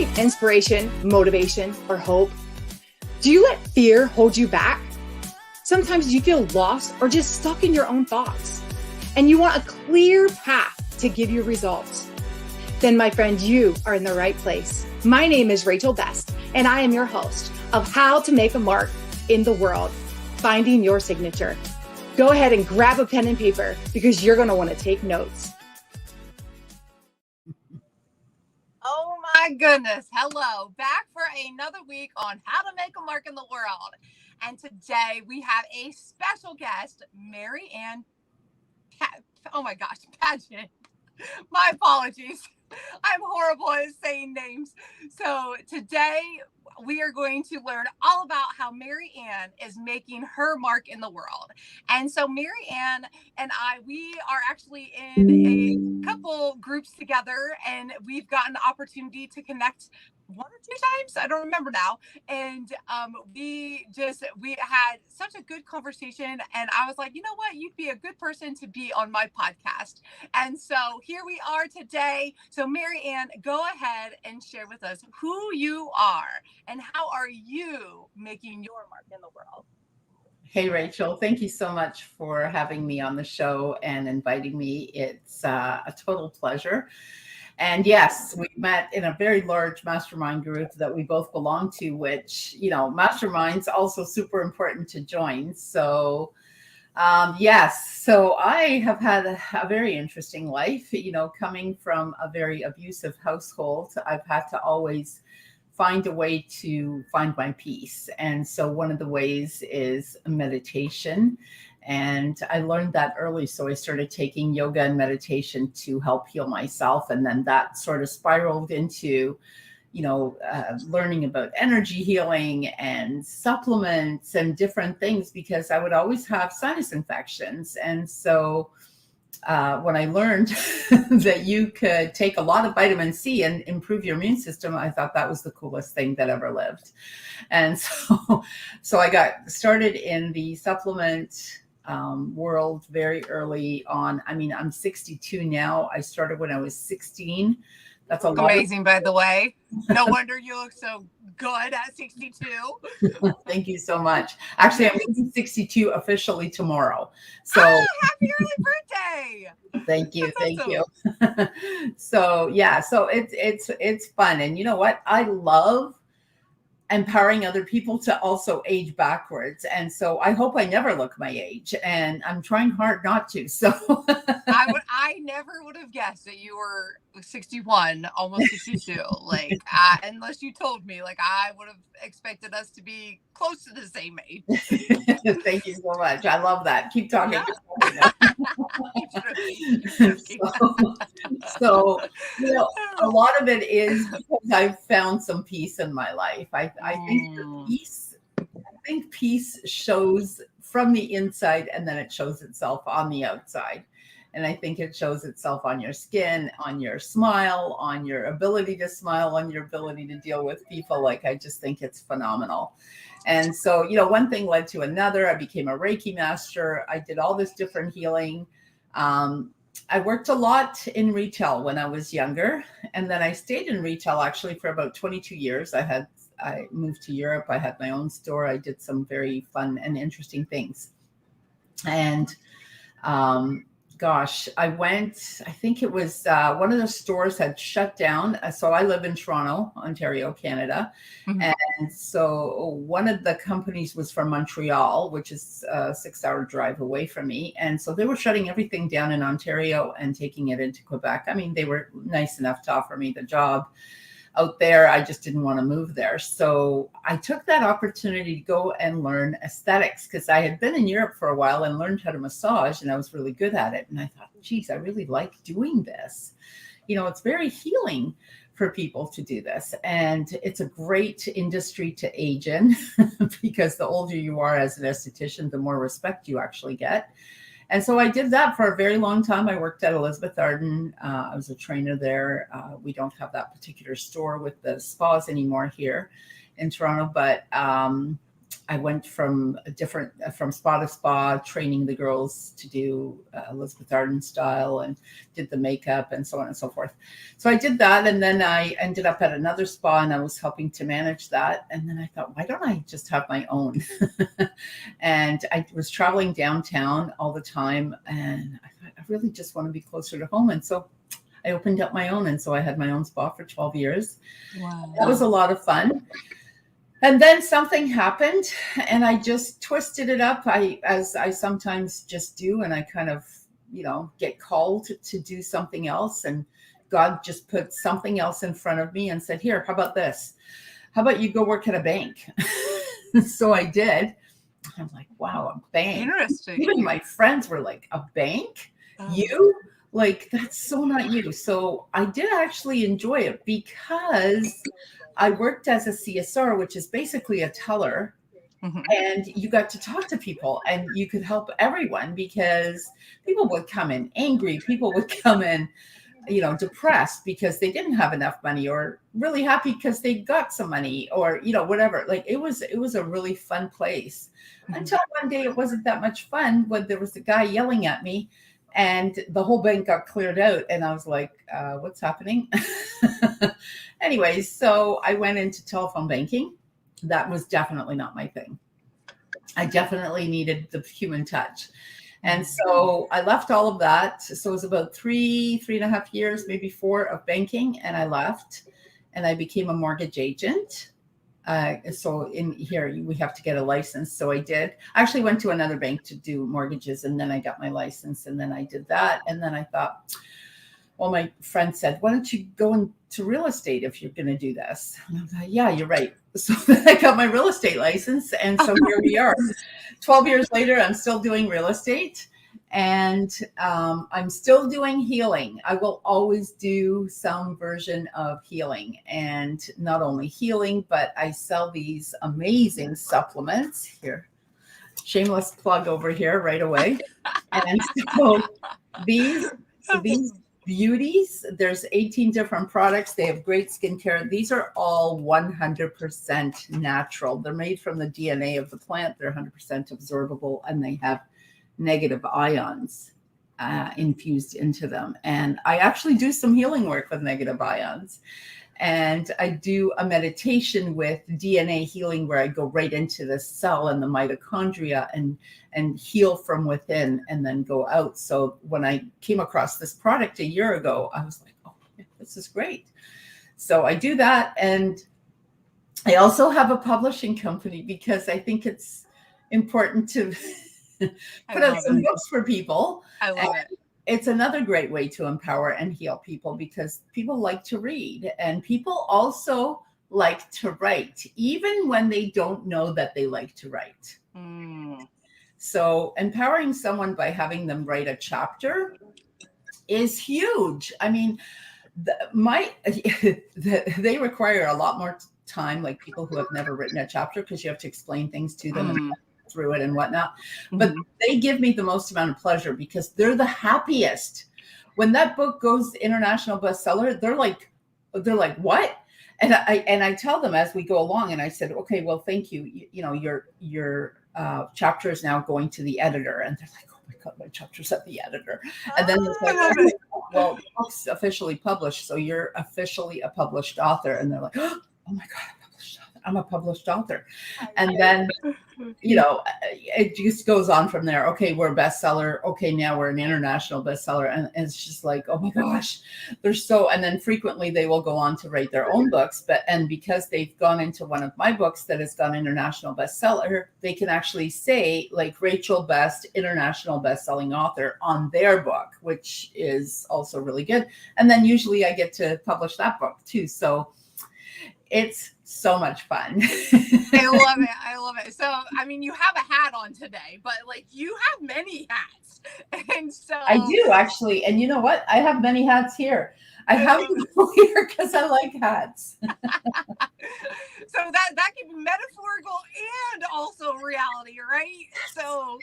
need inspiration, motivation, or hope? Do you let fear hold you back? Sometimes you feel lost or just stuck in your own thoughts, and you want a clear path to give you results. Then, my friend, you are in the right place. My name is Rachel Best, and I am your host of How to Make a Mark in the World, Finding Your Signature. Go ahead and grab a pen and paper because you're going to want to take notes. Oh my goodness. Hello. Back for another week on How to Make a Mark in the World. And today we have a special guest, Marianne Padjan. My apologies. I'm horrible at saying names. So today we are going to learn all about how Marianne is making her mark in the world. And so Marianne and I, we are actually in a couple groups together, and we've gotten the opportunity to connect one or two times. I don't remember now. And we had such a good conversation, and I was like, you know what? You'd be a good person to be on my podcast. And so here we are today. So Marianne, go ahead and share with us who you are and how are you making your mark in the world. Hey, Rachel, thank you so much for having me on the show and inviting me. It's a total pleasure. And yes, we met in a very large mastermind group that we both belong to, which, mastermind's also super important to join. So yes, so I have had a very interesting life, coming from a very abusive household. I've had to always find a way to find my peace. And so one of the ways is meditation. And I learned that early. So I started taking yoga and meditation to help heal myself. And then that sort of spiraled into, learning about energy healing and supplements and different things, because I would always have sinus infections. And so when I learned that you could take a lot of vitamin C and improve your immune system, I thought that was the coolest thing that ever lived. And so I got started in the supplement world very early on. I mean, I'm 62 now. I started when I was 16. That's amazing, by the way. No wonder you look so good at 62. Thank you so much. Actually, I'm going to be 62 officially tomorrow. So happy early birthday. Thank you. Thank you. So yeah, so it's fun. And you know what? I love empowering other people to also age backwards. And so I hope I never look my age, and I'm trying hard not to. So I never would have guessed that you were 61, almost 62. Unless you told me, I would have expected us to be close to the same age. Thank you so much. I love that. Keep talking. Yeah. So, a lot of it is because I've found some peace in my life. I think peace shows from the inside, and then it shows itself on the outside. And I think it shows itself on your skin, on your smile, on your ability to smile, on your ability to deal with people. I just think it's phenomenal. And so, one thing led to another. I became a Reiki master. I did all this different healing. I worked a lot in retail when I was younger. And then I stayed in retail actually for about 22 years. I moved to Europe. I had my own store. I did some very fun and interesting things. And I think it was one of the stores had shut down. So I live in Toronto, Ontario, Canada. Mm-hmm. And so one of the companies was from Montreal, which is a 6-hour drive away from me. And so they were shutting everything down in Ontario and taking it into Quebec. I mean, they were nice enough to offer me the job out there. I just didn't want to move there. So I took that opportunity to go and learn aesthetics, because I had been in Europe for a while and learned how to massage, and I was really good at it. And I thought, geez, I really like doing this. It's very healing for people to do this. And it's a great industry to age in because the older you are as an esthetician, the more respect you actually get. And so I did that for a very long time. I worked at Elizabeth Arden. I was a trainer there. We don't have that particular store with the spas anymore here in Toronto, but I I went from spa to spa, training the girls to do Elizabeth Arden style, and did the makeup and so on and so forth. So I did that. And then I ended up at another spa and I was helping to manage that. And then I thought, why don't I just have my own? And I was traveling downtown all the time. And I thought, I really just want to be closer to home. And so I opened up my own. And so I had my own spa for 12 years. Wow. That was a lot of fun. And then something happened and I just twisted it up, as I sometimes just do. And I kind of, get called to do something else. And God just put something else in front of me and said, here, how about this? How about you go work at a bank? So I did. I'm like, wow, a bank. Interesting. Even my friends were like, a bank? Oh. You? Like, that's so not you. So I did actually enjoy it because I worked as a CSR, which is basically a teller. Mm-hmm. And you got to talk to people and you could help everyone because people would come in angry. People would come in, depressed because they didn't have enough money, or really happy because they got some money, or, whatever. Like it was a really fun place. Mm-hmm. Until one day it wasn't that much fun when there was a guy yelling at me and the whole bank got cleared out. And I was like, what's happening? Anyways, so I went into telephone banking. That was definitely not my thing. I definitely needed the human touch. And so I left all of that. So it was about 3.5 years, maybe 4 of banking. And I left and I became a mortgage agent. So in here, we have to get a license. So I did. I actually went to another bank to do mortgages, and then I got my license, and then I did that. And then I thought, well, my friend said, why don't you go into real estate if you're going to do this? And I was like, yeah, you're right. So then I got my real estate license. And so here we are. 12 years later, I'm still doing real estate. And I'm still doing healing. I will always do some version of healing, and not only healing, but I sell these amazing supplements here. Shameless plug over here right away. And so these beauties, there's 18 different products. They have great skincare. These are all 100% natural. They're made from the DNA of the plant. They're 100% absorbable, and they have negative ions infused into them. And I actually do some healing work with negative ions. And I do a meditation with DNA healing where I go right into the cell and the mitochondria and heal from within and then go out. So when I came across this product a year ago, I was like, oh, this is great. So I do that. And I also have a publishing company because I think it's important to put out some books for people. I love it. It's another great way to empower and heal people because people like to read, and people also like to write, even when they don't know that they like to write. Mm. So empowering someone by having them write a chapter is huge. I mean, they require a lot more time, like people who have never written a chapter, because you have to explain things to them and through it and whatnot. But they give me the most amount of pleasure because they're the happiest. When that book goes international bestseller, they're like, what? And I tell them as we go along, and I said, okay, well, thank you. Your chapter is now going to the editor, and they're like, oh my God, my chapter's at the editor. And then it's like, oh, well, the book's officially published, so you're officially a published author. And they're like, oh my God, I'm a published author. And then, it just goes on from there. Okay, we're a bestseller. Okay, now we're an international bestseller. And it's just like, oh my gosh, and then frequently they will go on to write their own books. And because they've gone into one of my books that has gone international bestseller, they can actually say like Rachel Best, international bestselling author on their book, which is also really good. And then usually I get to publish that book too. So it's so much fun. I love it. So, I mean, you have a hat on today, but like you have many hats. And so I do actually. And you know what? I have many hats here. I have them here because I like hats. So that can be metaphorical and also reality, right? So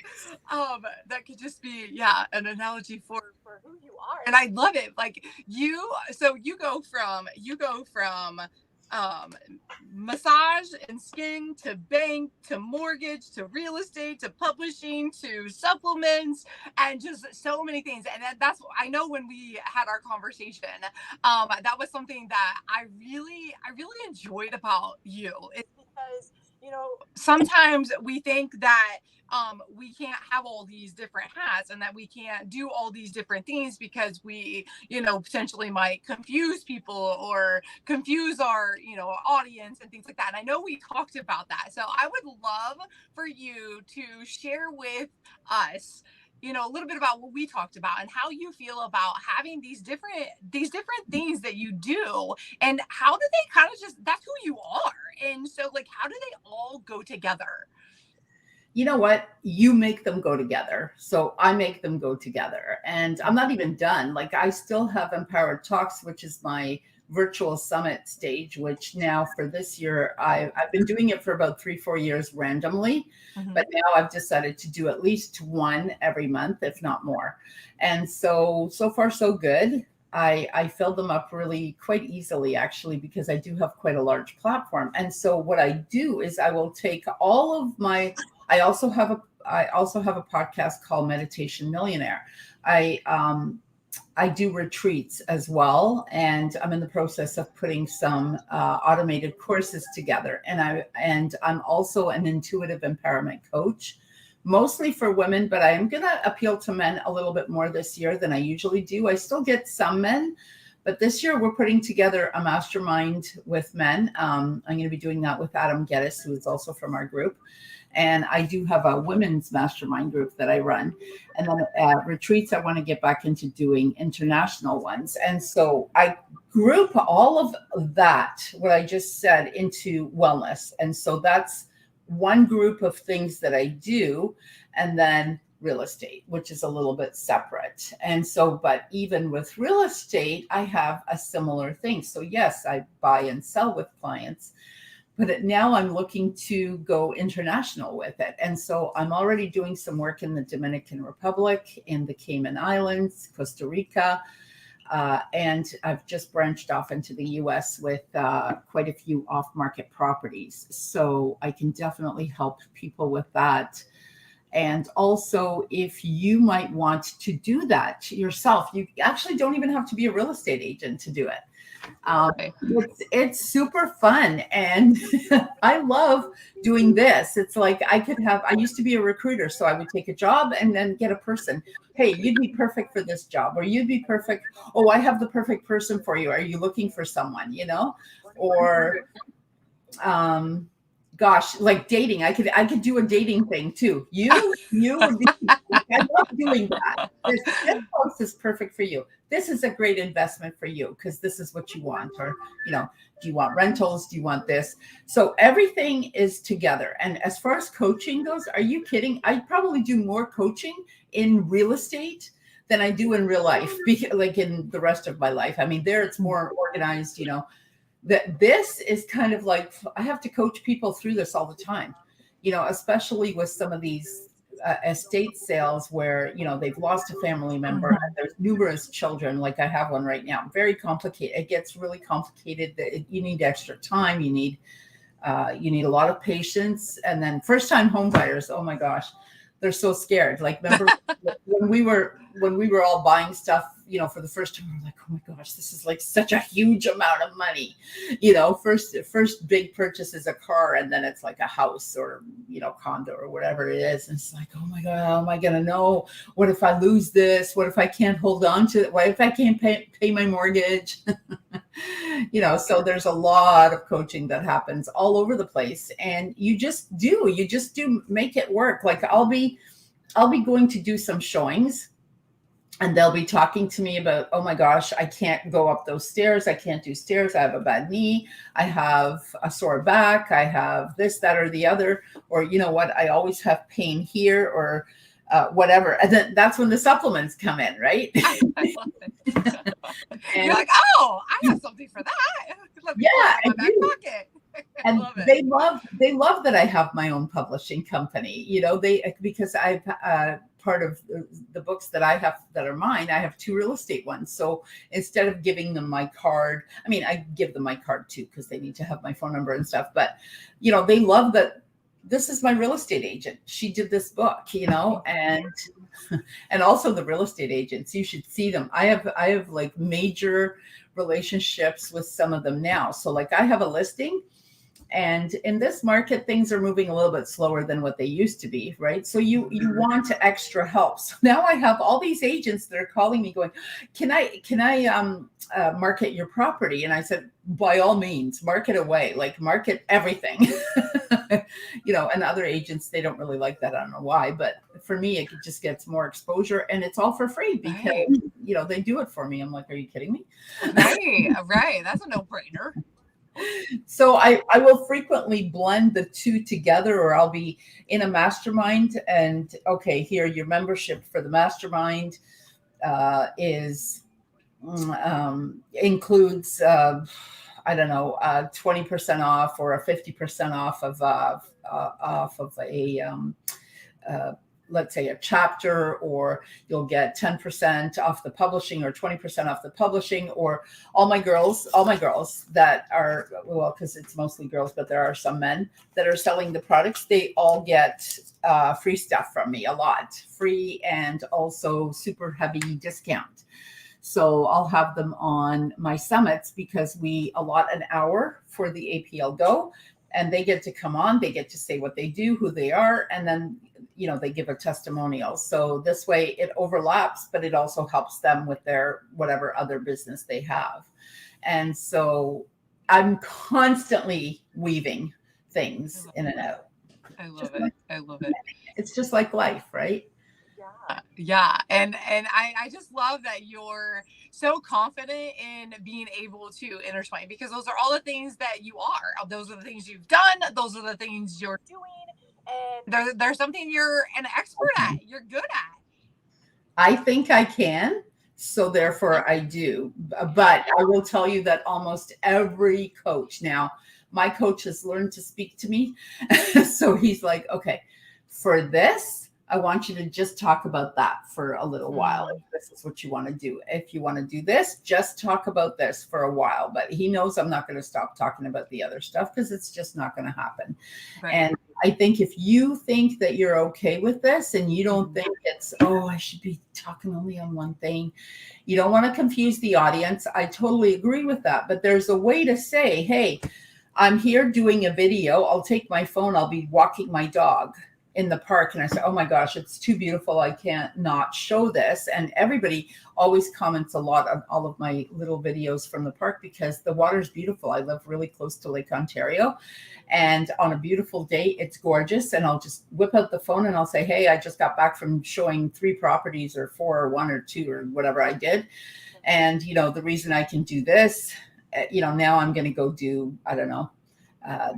that could just be, an analogy for who you are. And I love it. Like you go from massage and skin to bank to mortgage to real estate to publishing to supplements and just so many things. And that's, I know when we had our conversation, that was something that I really enjoyed about you. It's because, you know, sometimes we think that we can't have all these different hats and that we can't do all these different things because we, you know, potentially might confuse people or confuse our, you know, audience and things like that. And I know we talked about that. So I would love for you to share with us, you know, a little bit about what we talked about and how you feel about having these different things that you do, and how do they kind of just, that's who you are. And so like, how do they all go together? You know what? You make them go together. So I make them go together. And I'm not even done. Like, I still have MPowered Talks, which is my virtual summit stage, which now for this year, I've been doing it for about 3-4 years randomly. Mm-hmm. But now I've decided to do at least one every month, if not more. And so far, so good. I filled them up really quite easily, actually, because I do have quite a large platform. And so what I do is I will take all of my, I also have a podcast called Meditation Millionaire. I do retreats as well, and I'm in the process of putting some automated courses together. And I'm also an intuitive empowerment coach, mostly for women, but I am going to appeal to men a little bit more this year than I usually do. I still get some men, but this year we're putting together a mastermind with men. I'm going to be doing that with Adam Geddes, who is also from our group. And I do have a women's mastermind group that I run. And then retreats, I want to get back into doing international ones. And so I group all of that, what I just said, into wellness. And so that's one group of things that I do. And then real estate, which is a little bit separate. And so, but even with real estate, I have a similar thing. So yes, I buy and sell with clients. But now I'm looking to go international with it. And so I'm already doing some work in the Dominican Republic, in the Cayman Islands, Costa Rica. And I've just branched off into the US with quite a few off-market properties. So I can definitely help people with that. And also, if you might want to do that yourself, you actually don't even have to be a real estate agent to do it. It's super fun, and I love doing this. It's like I used to be a recruiter, so I would take a job and then get a person. Hey, you'd be perfect for this job, or you'd be perfect. Oh, I have the perfect person for you. Are you looking for someone, you know? Or gosh, like dating. I could do a dating thing too. You would be, I love doing that. This post is perfect for you. This is a great investment for you because this is what you want. Or, you know, do you want rentals? Do you want this? So everything is together. And as far as coaching goes, are you kidding? I probably do more coaching in real estate than I do in real life, like in the rest of my life. I mean, there it's more organized, you know. That this is kind of like, I have to coach people through this all the time, you know, especially with some of these estate sales where, you know, they've lost a family member and there's numerous children. Like I have one right now, very complicated. It gets really complicated. You need extra time. You need a lot of patience. And then first time home buyers, oh my gosh, they're so scared. Like, remember when we were all buying stuff, you know, for the first time, we're like, oh my gosh, this is like such a huge amount of money. You know, first big purchase is a car, and then it's like a house or, you know, condo or whatever it is. And it's like, oh my God, how am I going to know? What if I lose this? What if I can't hold on to it? What if I can't pay my mortgage? You know, so there's a lot of coaching that happens all over the place, and you just do make it work. Like I'll be going to do some showings, and they'll be talking to me about, oh my gosh, I can't go up those stairs. I can't do stairs. I have a bad knee. I have a sore back. I have this, that, or the other. Or, you know what? I always have pain here, or whatever. And then that's when the supplements come in, right? I love it. And you're like, oh, I have something for that. Let me put it in my back pocket. And they love that I have my own publishing company, you know, because I've part of the books that I have that are mine, I have 2 real estate ones. So instead of giving them my card, I mean, I give them my card too, because they need to have my phone number and stuff. But, you know, they love that this is my real estate agent. She did this book, you know, and also the real estate agents, you should see them. I have like major relationships with some of them now. So like I have a listing, and in this market, things are moving a little bit slower than what they used to be, right? So you want extra help. So now I have all these agents that are calling me going, can I market your property? And I said, by all means, market away, like market everything. You know, and other agents, they don't really like that. I don't know why, but for me, it just gets more exposure, and it's all for free because, you know, they do it for me. I'm like, are you kidding me? Right. That's a no-brainer. So I will frequently blend the 2 together, or I'll be in a mastermind and, okay, here, your membership for the mastermind includes, I don't know, 20% off or a 50% off of a let's say a chapter, or you'll get 10% off the publishing or 20% off the publishing, or all my girls that are, well, because it's mostly girls, but there are some men that are selling the products. They all get free stuff from me, a lot free, and also super heavy discount. So I'll have them on my summits because we allot an hour for the APLGO, and they get to come on, they get to say what they do, who they are, and then, you know, they give a testimonial. So this way it overlaps, but it also helps them with their whatever other business they have. And so I'm constantly weaving things in and out. I love it. I love it. It's just like life, right? Yeah. And I just love that you're so confident in being able to intertwine, because those are all the things that you are. Those are the things you've done. Those are the things you're doing. And there's something you're an expert at. You're good at. I think I can. So therefore I do. But I will tell you that almost every coach now, my coach has learned to speak to me. So he's like, okay, for this, I want you to just talk about that for a little while. If this is what you want to do. If you want to do this, just talk about this for a while. But he knows I'm not going to stop talking about the other stuff because it's just not going to happen. Right. And I think if you think that you're okay with this and you don't think it's, oh, I should be talking only on one thing, you don't want to confuse the audience. I totally agree with that. But there's a way to say, hey, I'm here doing a video. I'll take my phone. I'll be walking my dog in the park, and I say, oh my gosh, it's too beautiful, I can't not show this. And everybody always comments a lot on all of my little videos from the park because the water's beautiful. I live really close to Lake Ontario, and on a beautiful day it's gorgeous, and I'll just whip out the phone and I'll say, hey, I just got back from showing 3 properties or 4 or 1 or 2 or whatever I did, and you know, the reason I can do this, you know, now I'm going to go do, I don't know,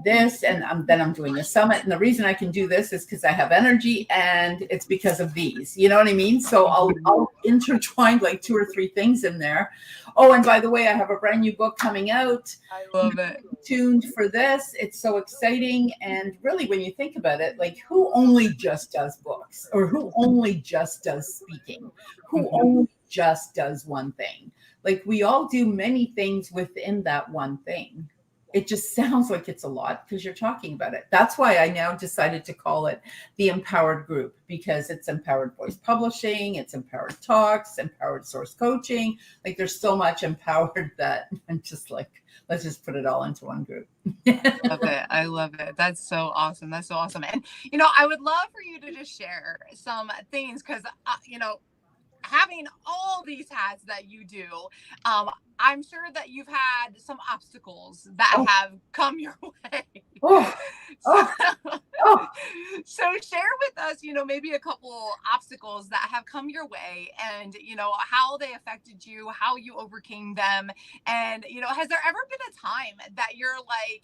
this, and then I'm doing a summit, and the reason I can do this is because I have energy, and it's because of these, you know what I mean? So I'll intertwine like 2 or 3 things in there. Oh, and by the way, I have a brand new book coming out. I love it. Tuned for this. It's so exciting. And really, when you think about it, like, who only just does books, or who only just does speaking, who only just does one thing? Like, we all do many things within that one thing. It just sounds like it's a lot because you're talking about it. That's why I now decided to call it the Empowered Group, because it's Empowered Voice Publishing, it's Empowered Talks, Empowered Source Coaching. Like, there's so much empowered that I'm just like, let's just put it all into one group. Love it. I love it. That's so awesome. That's so awesome. And, you know, I would love for you to just share some things because, you know, having all these hats that you do, I'm sure that you've had some obstacles that have come your way. So share with us, you know, maybe a couple obstacles that have come your way, and, you know, how they affected you, how you overcame them. And, you know, has there ever been a time that you're like,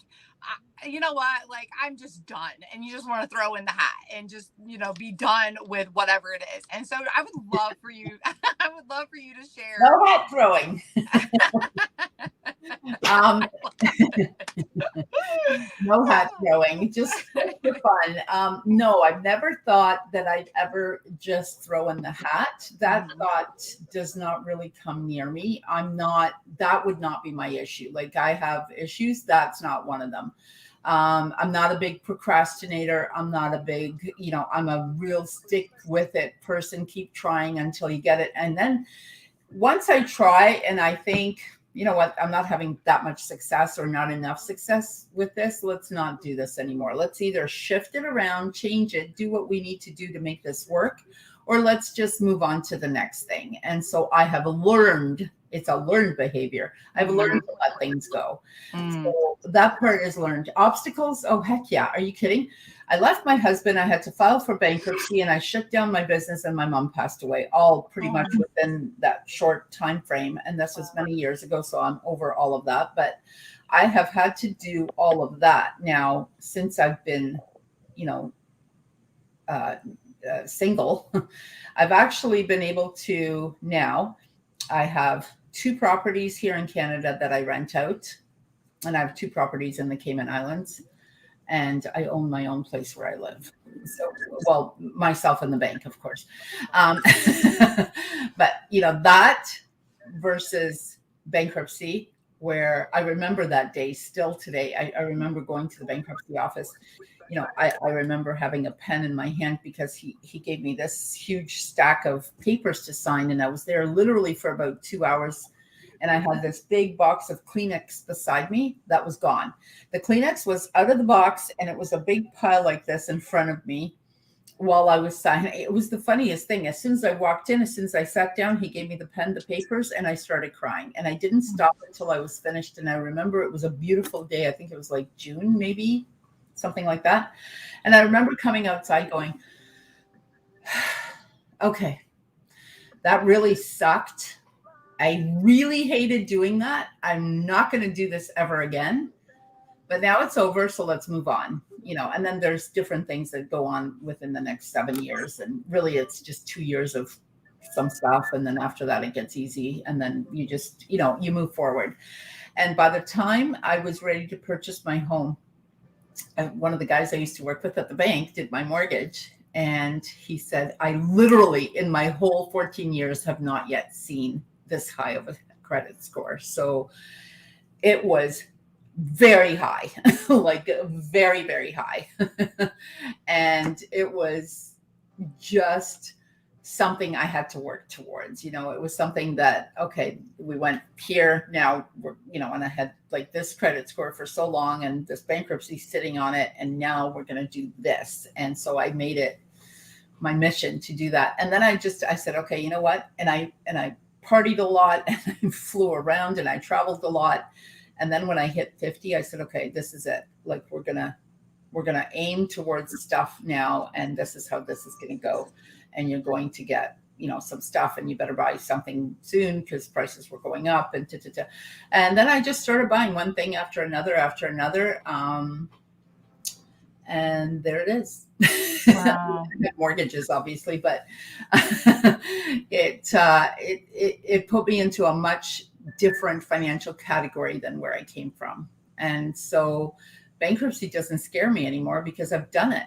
you know what, like, I'm just done, and you just want to throw in the hat and just, you know, be done with whatever it is? And so I would love for you, I would love for you to share. No hat throwing. No hat throwing, just for fun. No, I've never thought that I'd ever just throw in the hat. That thought does not really come near me. That would not be my issue. Like, I have issues. That's not one of them. I'm not a big procrastinator. I'm not a big, I'm a real stick with it person. Keep trying until you get it. And then once I try and I think, you know what, I'm not having that much success or not enough success with this, let's not do this anymore. Let's either shift it around, change it, do what we need to do to make this work, or let's just move on to the next thing. And so I have learned, it's a learned behavior. I've learned to let things go. So that part is learned. Obstacles, oh, heck yeah. Are you kidding? I left my husband. I had to file for bankruptcy and I shut down my business and my mom passed away, all pretty much within that short time frame. And this was many years ago, so I'm over all of that. But I have had to do all of that now since I've been, single. I've actually been able to now, I have 2 properties here in Canada that I rent out, and I have 2 properties in the Cayman Islands, and I own my own place where I live. So, well, myself and the bank, of course. But, that versus bankruptcy, where I remember that day still today. I remember going to the bankruptcy office. I remember having a pen in my hand because he gave me this huge stack of papers to sign. And I was there literally for about 2 hours. And I had this big box of Kleenex beside me that was gone. The Kleenex was out of the box and it was a big pile like this in front of me while I was signing. It was the funniest thing. As soon as I walked in, as soon as I sat down, he gave me the pen, the papers, and I started crying. And I didn't stop until I was finished. And I remember it was a beautiful day. I think it was like June, maybe. Something like that. And I remember coming outside going, okay, that really sucked. I really hated doing that. I'm not going to do this ever again. But now it's over, so let's move on. And then there's different things that go on within the next 7 years. And really, it's just 2 years of some stuff. And then after that, it gets easy. And then you just, you move forward. And by the time I was ready to purchase my home, one of the guys I used to work with at the bank did my mortgage. And he said, I literally in my whole 14 years have not yet seen this high of a credit score. So it was very high, like very, very high. And it was just something I had to work towards. It was something that, okay, we went here now, we're, and I had like this credit score for so long and this bankruptcy sitting on it. And now we're going to do this. And so I made it my mission to do that. And then I said, okay, you know what? And I partied a lot and I flew around and I traveled a lot. And then when I hit 50, I said, okay, this is it. Like, we're going to aim towards stuff now. And this is how this is going to go. And you're going to get, some stuff, and you better buy something soon because prices were going up and And then I just started buying one thing after another. And there it is. Wow. Mortgages, obviously, but it put me into a much different financial category than where I came from. And so bankruptcy doesn't scare me anymore because I've done it.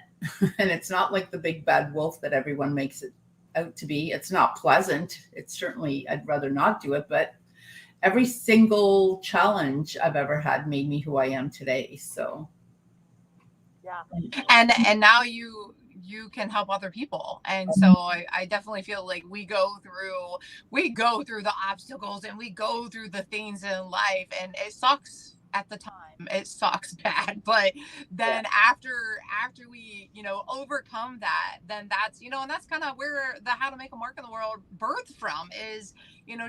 And it's not like the big bad wolf that everyone makes it out to be. It's not pleasant. It's certainly, I'd rather not do it, but every single challenge I've ever had made me who I am today. So yeah. And now you can help other people. And so I definitely feel like we go through the obstacles and we go through the things in life, and it sucks at the time. It sucks bad, but then after we, overcome that, then that's, and that's kind of where the How to Make a Mark in the World birthed from, is,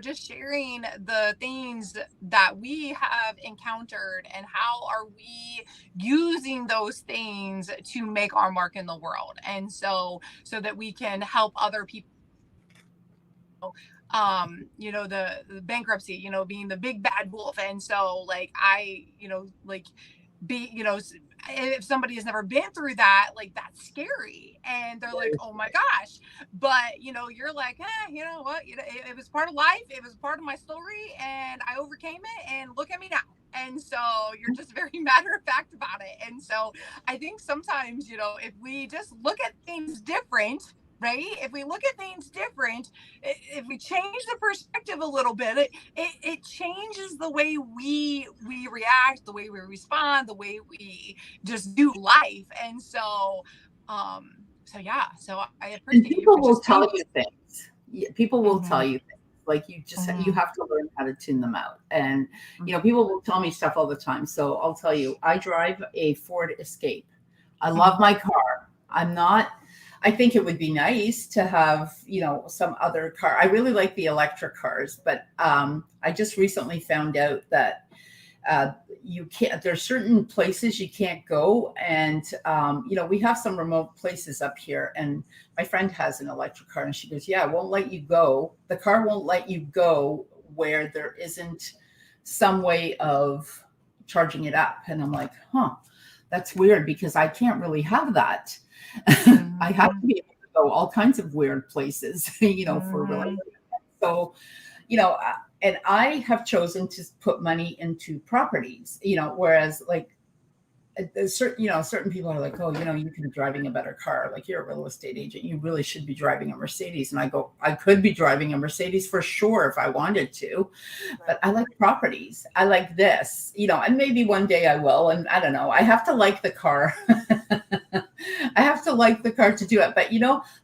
just sharing the things that we have encountered and how are we using those things to make our mark in the world. And so that we can help other people. The bankruptcy, being the big bad wolf. And so like, I, if somebody has never been through that, like that's scary. And they're like, oh my gosh. But, you're like, you know what? It was part of life. It was part of my story and I overcame it and look at me now. And so you're just very matter of fact about it. And so I think sometimes, if we just look at things different, right? If we look at things different, if we change the perspective a little bit, it changes the way we react, the way we respond, the way we just do life. And so I appreciate and people you will tell you things. People will tell you things. Like you have to learn how to tune them out. And people will tell me stuff all the time. So I'll tell you, I drive a Ford Escape. I love my car. I think it would be nice to have, some other car. I really like the electric cars, but I just recently found out that you can't, there's certain places you can't go. And, we have some remote places up here, and my friend has an electric car and she goes, yeah, it won't let you go. The car won't let you go where there isn't some way of charging it up. And I'm like, that's weird, because I can't really have that. I have to be able to go all kinds of weird places, for really. So, and I have chosen to put money into properties, whereas like certain people are like, oh, you could be driving a better car. Like, you're a real estate agent. You really should be driving a Mercedes. And I go, I could be driving a Mercedes for sure if I wanted to, but I like properties. I like this, and maybe one day I will. And I don't know, I have to like the car. I have to like the car to do it. But,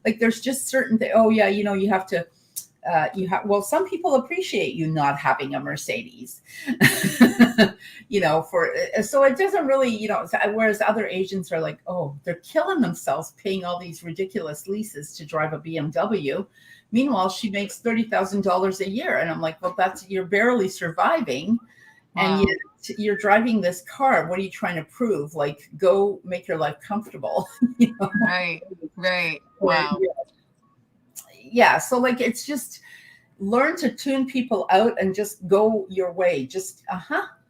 like there's just certain things. Oh yeah. You have to, some people appreciate you not having a Mercedes, so it doesn't really, whereas other agents are like, oh, they're killing themselves paying all these ridiculous leases to drive a BMW. Meanwhile, she makes $30,000 a year. And I'm like, well, you're barely surviving. Wow. And yet you're driving this car. What are you trying to prove? Like, go make your life comfortable. Right. Wow. Yeah. So like, it's just learn to tune people out and just go your way. Just,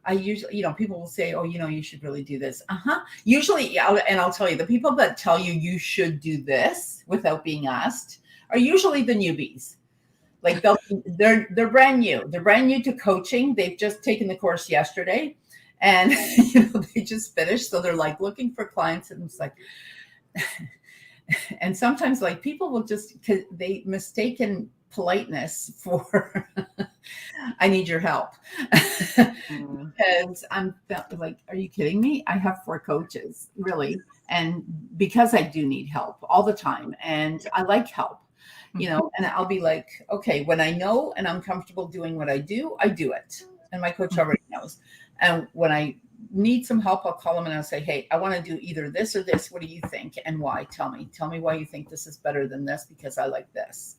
I usually, people will say, oh, you should really do this. Usually, I'll tell you, the people that tell you should do this without being asked are usually the newbies. Like they're brand new. They're brand new to coaching. They've just taken the course yesterday and, they just finished. So they're like looking for clients, and it's like, and sometimes like people will just, cause they mistaken politeness for I need your help. Because I'm like, are you kidding me? I have 4 coaches, really. And because I do need help all the time, and I like help, and I'll be like, okay, when I know and I'm comfortable doing what I do it. And my coach already knows. And when I need some help, I'll call them and I'll say, hey, I want to do either this or this. What do you think? And why? Tell me why you think this is better than this, because I like this.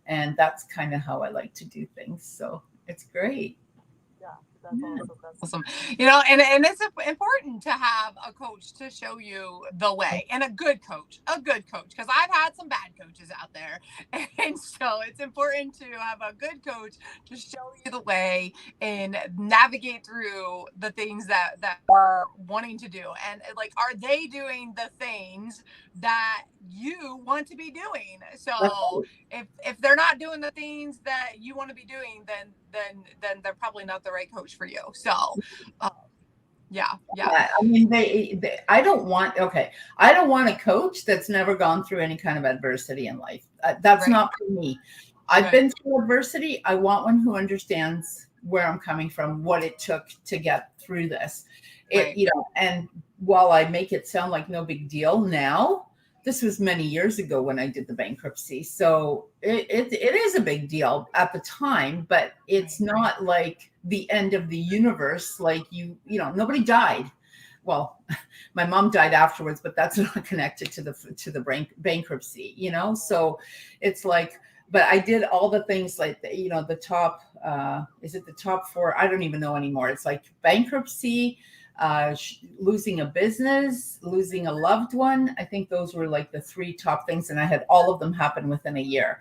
And that's kind of how I like to do things. So it's great. Yeah, that's awesome. And it's important to have a coach to show you the way, and a good coach, because I've had some bad coaches out there. And so it's important to have a good coach to show you the way and navigate through the things that we're wanting to do. And like, are they doing the things that you want to be doing? So if they're not doing the things that you want to be doing, then they're probably not the right coach for you. So yeah. I mean, I don't want a coach that's never gone through any kind of adversity in life. That's not for me. I've been through adversity. I want one who understands where I'm coming from, what it took to get through this. And while I make it sound like no big deal now, this was many years ago when I did the bankruptcy. So it is a big deal at the time, but it's not like the end of the universe. Like nobody died. Well, my mom died afterwards, but that's not connected to the bankruptcy, So it's like, but I did all the things like, the top, is it the top 4? I don't even know anymore. It's like bankruptcy, losing a business, losing a loved one. I think those were like the 3 top things. And I had all of them happen within a year.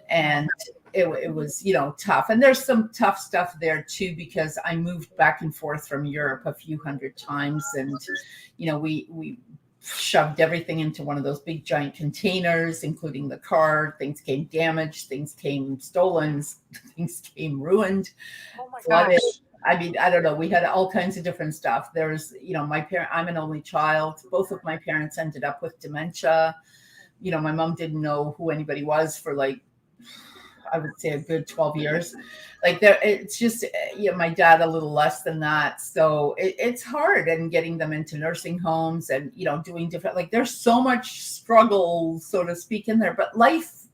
And it was, tough. And there's some tough stuff there too, because I moved back and forth from Europe a few hundred times. And, we shoved everything into one of those big giant containers, including the car. Things came damaged, things came stolen, things came ruined. Oh my flooded. gosh. I mean, I don't know. We had all kinds of different stuff. There's, I'm an only child. Both of my parents ended up with dementia. My mom didn't know who anybody was for like, I would say a good 12 years. Like it's just, my dad a little less than that. So it's hard, and getting them into nursing homes and, doing different, like there's so much struggle, so to speak, in there, but life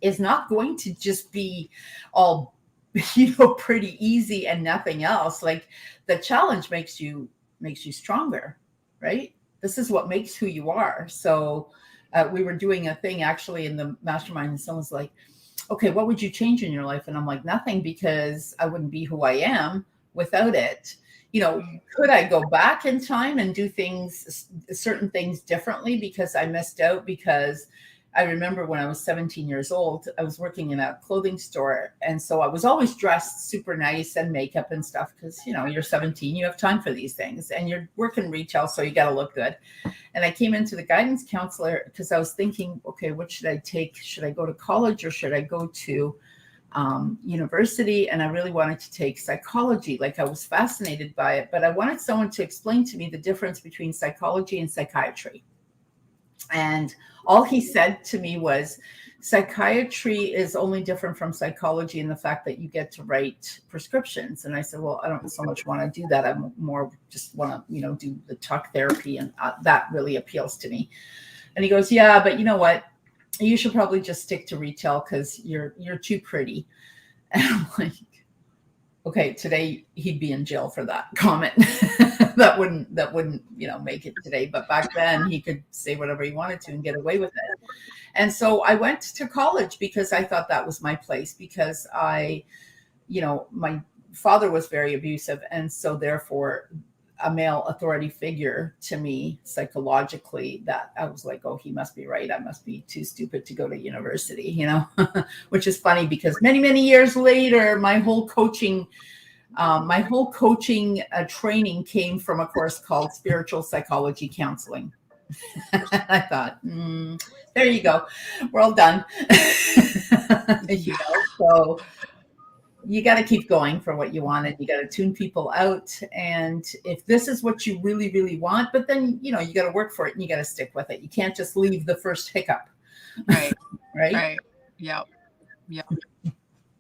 is not going to just be all, pretty easy and nothing else. Like the challenge makes you stronger, right? This is what makes who you are. So we were doing a thing actually in the mastermind, and someone's like, okay, what would you change in your life? And I'm like, nothing, because I wouldn't be who I am without it. Could I go back in time and do certain things differently because I missed out? Because I remember when I was 17 years old, I was working in a clothing store. And so I was always dressed super nice and makeup and stuff because, you're 17, you have time for these things, and you're working retail, so you got to look good. And I came into the guidance counselor because I was thinking, okay, what should I take? Should I go to college or should I go to university? And I really wanted to take psychology. Like I was fascinated by it, but I wanted someone to explain to me the difference between psychology and psychiatry. And all he said to me was, psychiatry is only different from psychology in the fact that you get to write prescriptions. And I said, well, I don't so much want to do that. I more just want to, do the talk therapy. And that really appeals to me. And he goes, yeah, but you know what? You should probably just stick to retail because you're too pretty. And I'm like, okay, today he'd be in jail for that comment. that wouldn't, make it today. But back then he could say whatever he wanted to and get away with it. And so I went to college because I thought that was my place, because my father was very abusive. And so therefore a male authority figure to me psychologically, that I was like, oh, he must be right. I must be too stupid to go to university, which is funny because many, many years later, my whole coaching training came from a course called Spiritual Psychology Counseling. I thought, there you go. We're all done. So you got to keep going for what you want, and you got to tune people out. And if this is what you really, really want, but then, you got to work for it and you got to stick with it. You can't just leave the first hiccup. Right. Right. Yep.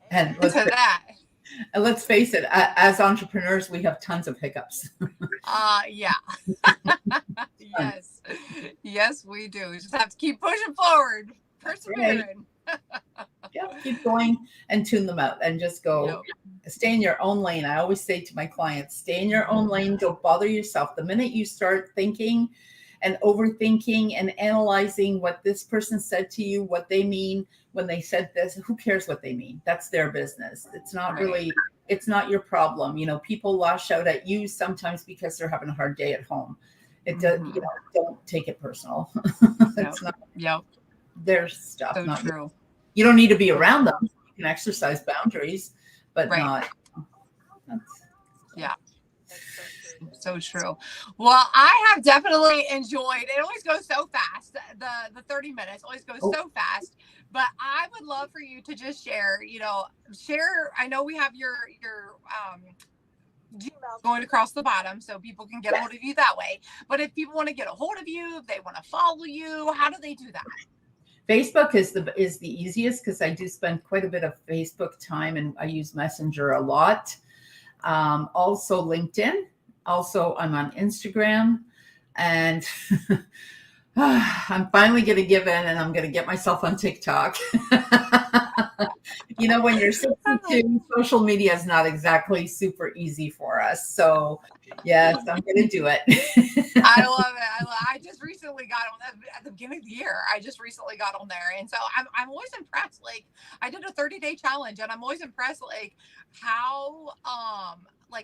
And let's face it, as entrepreneurs, we have tons of hiccups. Yeah. Yes, we do. We just have to keep pushing forward, persevering. Right. Yeah, keep going and tune them out and just go. Stay in your own lane. I always say to my clients, stay in your own lane. Don't bother yourself. The minute you start thinking and overthinking and analyzing what this person said to you, what they mean when they said this, who cares what they mean? That's their business. It's not really, it's not your problem. People lash out at you sometimes because they're having a hard day at home. It does, don't take it personal. It's not their stuff. So not true. You don't need to be around them. You can exercise boundaries, but not. Yeah. So true. Well, I have definitely enjoyed, it always goes so fast. The 30 minutes always goes so fast, but I would love for you to just share, I know we have your Gmail going across the bottom so people can get a hold of you that way. But if people want to get a hold of you, if they want to follow you, how do they do that? Facebook is the easiest because I do spend quite a bit of Facebook time, and I use Messenger a lot. Also LinkedIn. Also, I'm on Instagram, and I'm finally going to give in, and I'm going to get myself on TikTok. When you're 62, social media is not exactly super easy for us. So yes, I'm going to do it. I love it. I just recently got on at the beginning of the year. I just recently got on there. And so I'm always impressed. Like I did a 30-day challenge, and I'm always impressed like how,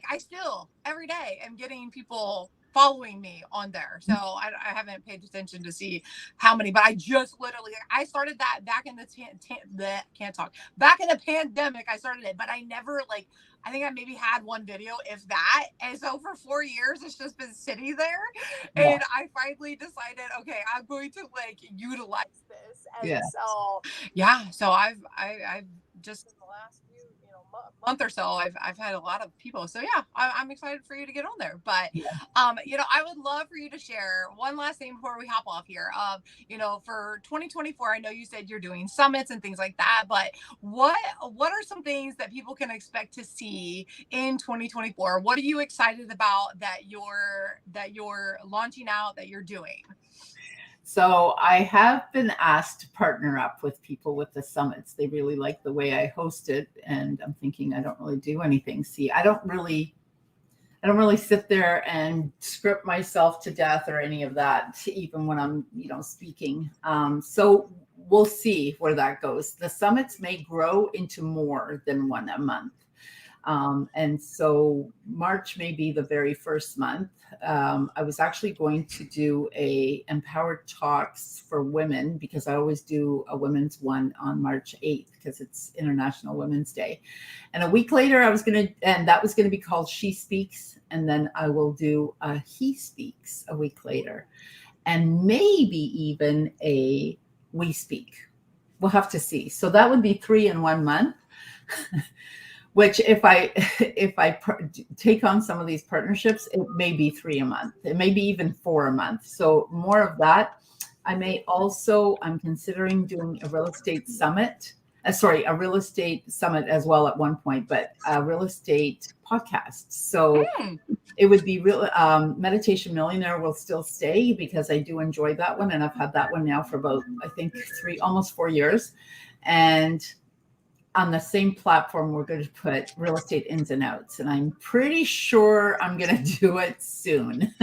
I still every day am getting people following me on there. So I haven't paid attention to see how many, but I just literally, I started that back in the back in the pandemic. I started it, but I never I think I maybe had one video, if that. And so for 4 years, it's just been sitting there. Yeah. And I finally decided, okay, I'm going to utilize this. And Yeah. so, yeah, so I've just in the last few, month or so, I've had a lot of people. So yeah, I'm excited for you to get on there. But, I would love for you to share one last thing before we hop off here. For 2024, I know you said you're doing summits and things like that, but what are some things that people can expect to see in 2024? What are you excited about that you're launching out, that you're doing? So I have been asked to partner up with people with the summits. They really like the way I host it. And I'm thinking, I don't really do anything. See, I don't really sit there and script myself to death or any of that, even when I'm, speaking. So we'll see where that goes. The summits may grow into more than one a month. And so March may be the very first month. I was actually going to do a MPowered Talks for women, because I always do a women's one on March 8th because it's International Women's Day. And a week later, that was going to be called She Speaks. And then I will do a He Speaks a week later, and maybe even a We Speak. We'll have to see. So that would be 3 in 1 month. Which if I take on some of these partnerships, it may be 3 a month. It may be even 4 a month. So more of that. I'm considering doing a real estate summit. A real estate summit as well at one point, but a real estate podcast. So it would be real. Meditation Millionaire will still stay because I do enjoy that one. And I've had that one now for about, I think, almost 4 years. And on the same platform, we're going to put real estate ins and outs, and I'm pretty sure I'm going to do it soon.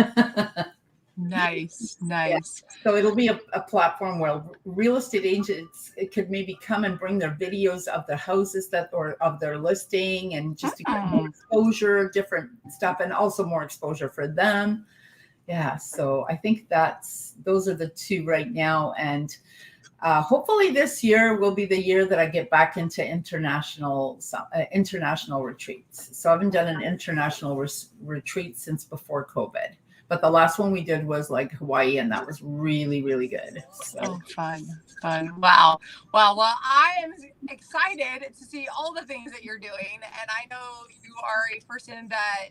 Nice. Yeah. So it'll be a platform where real estate agents could maybe come and bring their videos of the houses or of their listing, and just to get more exposure, different stuff, and also more exposure for them. Yeah. So I think those are the two right now. And hopefully this year will be the year that I get back into international retreats. So I haven't done an international retreat since before COVID. But the last one we did was Hawaii, and that was really, really good. So fun. Wow. Well, I am excited to see all the things that you're doing. And I know you are a person that,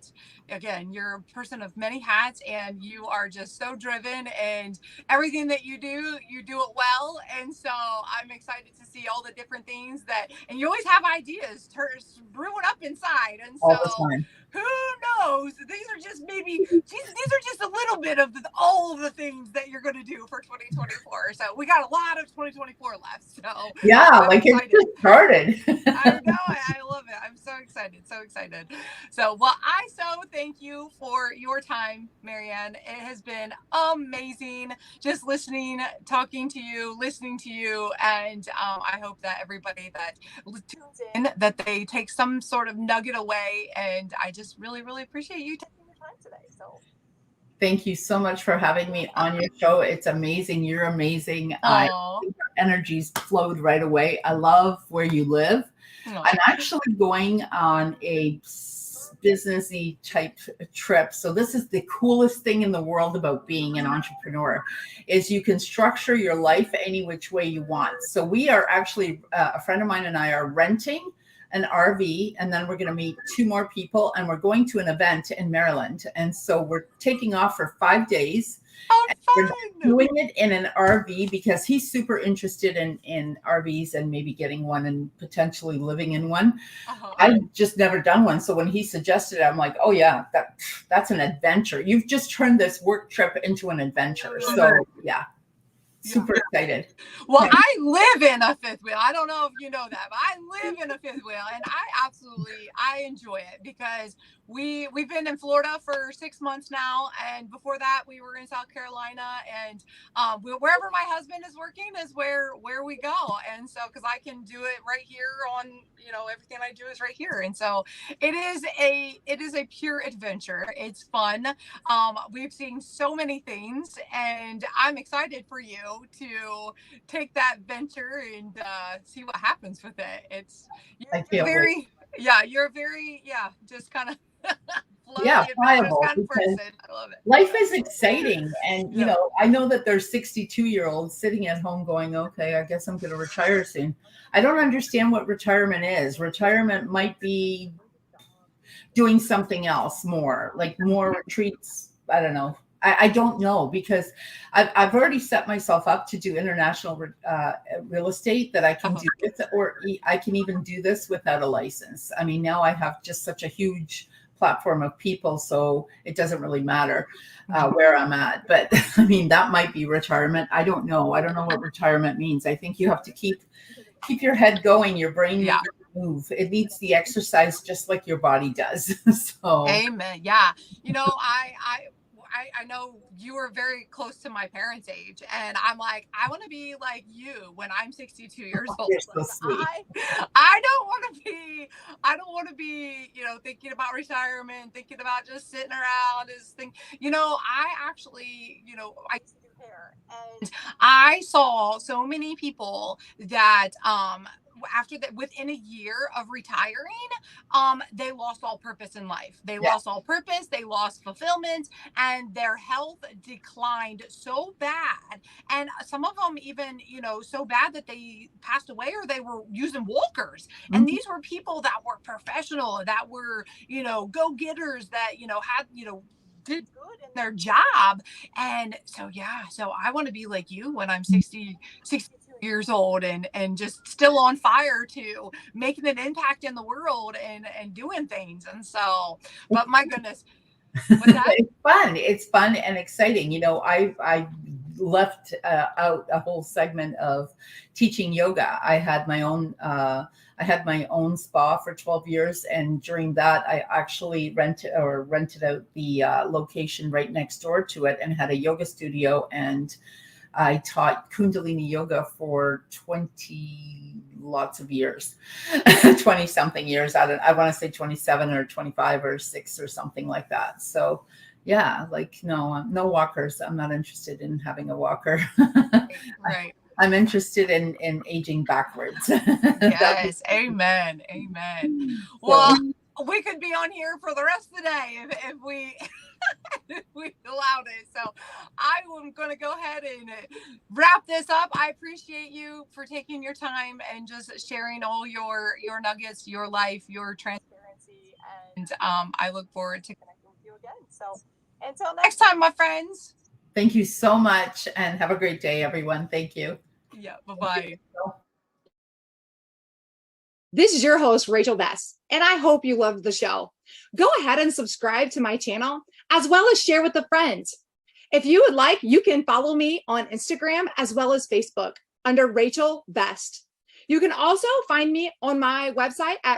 again, you're a person of many hats, and you are just so driven, and everything that you do it well. And so I'm excited to see all the different things and you always have ideas brewing up inside. And so all the time. Who knows? These are just a little bit of all of the things that you're going to do for 2024. So we got a lot of 2024 left. So yeah, it's just started. I know. I love it. I'm so excited. So, I thank you for your time, Marianne. It has been amazing just listening to you. And I hope that everybody that tunes in, that they take some sort of nugget away. And I just really, really appreciate you taking your time today. So thank you so much for having me on your show. It's amazing. You're amazing. I think our energies flowed right away. I love where you live. I'm actually going on a businessy type trip. So this is the coolest thing in the world about being an entrepreneur, is you can structure your life any which way you want. So we are actually, a friend of mine and I are renting an RV, and then we're going to meet 2 more people, and we're going to an event in Maryland. And so we're taking off for 5 days. We're doing it in an RV because he's super interested in RVs and maybe getting one and potentially living in one. I've just never done one. So when he suggested it, I'm like, oh yeah, that's an adventure. You've just turned this work trip into an adventure. So yeah. super excited. Well, Yeah. I live in a fifth wheel. I don't know if you know that, but I live in a fifth wheel, and I enjoy it because we've been in Florida for 6 months now, and before that we were in South Carolina, and wherever my husband is working is where we go, and so because I can do it right here on, everything I do is right here, and so it is a pure adventure. It's fun. We've seen so many things, and I'm excited for you to take that venture and see what happens with it. You're very just kind of flowy, adventurous pliable, kind of person. I love it. Life is exciting. And, I know that there's 62-year-olds sitting at home going, okay, I guess I'm going to retire soon. I don't understand what retirement is. Retirement might be doing something else more, like more retreats. I don't know. I don't know, because I've already set myself up to do international real estate that I can do with, or I can even do this without a license. I mean, now I have just such a huge platform of people, so it doesn't really matter where I'm at. But I mean, that might be retirement. I don't know. I don't know what retirement means. I think you have to keep your head going, your brain needs to move. It needs the exercise just like your body does. So amen. Yeah. I know you were very close to my parents' age, and I'm like, I want to be like you when I'm 62 years old. You're so sweet. I don't want to be, thinking about retirement, thinking about just sitting around I actually, I used to do hair, and I saw so many people that, after that, within a year of retiring, they lost all purpose in life. They lost all purpose. They lost fulfillment, and their health declined so bad. And some of them even, so bad that they passed away, or they were using walkers. Mm-hmm. And these were people that were professional, that were, go-getters, that, had, did good in their job. And so I want to be like you when I'm 62 years old, and just still on fire to making an impact in the world and doing things. And so, but my goodness, what's that? It's fun and exciting. I left out a whole segment of teaching yoga. I had my own spa for 12 years. And during that, I actually rented out the location right next door to it, and had a yoga studio. And I taught Kundalini yoga for 20 something years. I want to say 27 or 25 or 6 or something like that. So no walkers. I'm not interested in having a walker. Right. I'm interested in aging backwards. Yes. Amen. Well, we could be on here for the rest of the day if we we allowed it. So I'm going to go ahead and wrap this up. I appreciate you for taking your time and just sharing all your nuggets, your life, your transparency. And I look forward to connecting with you again. So until next time, my friends. Thank you so much, and have a great day, everyone. Thank you. Yeah. Bye-bye. This is your host, Rachel Best, and I hope you loved the show. Go ahead and subscribe to my channel, as well as share with a friend. If you would like, you can follow me on Instagram as well as Facebook under Rachel Best. You can also find me on my website at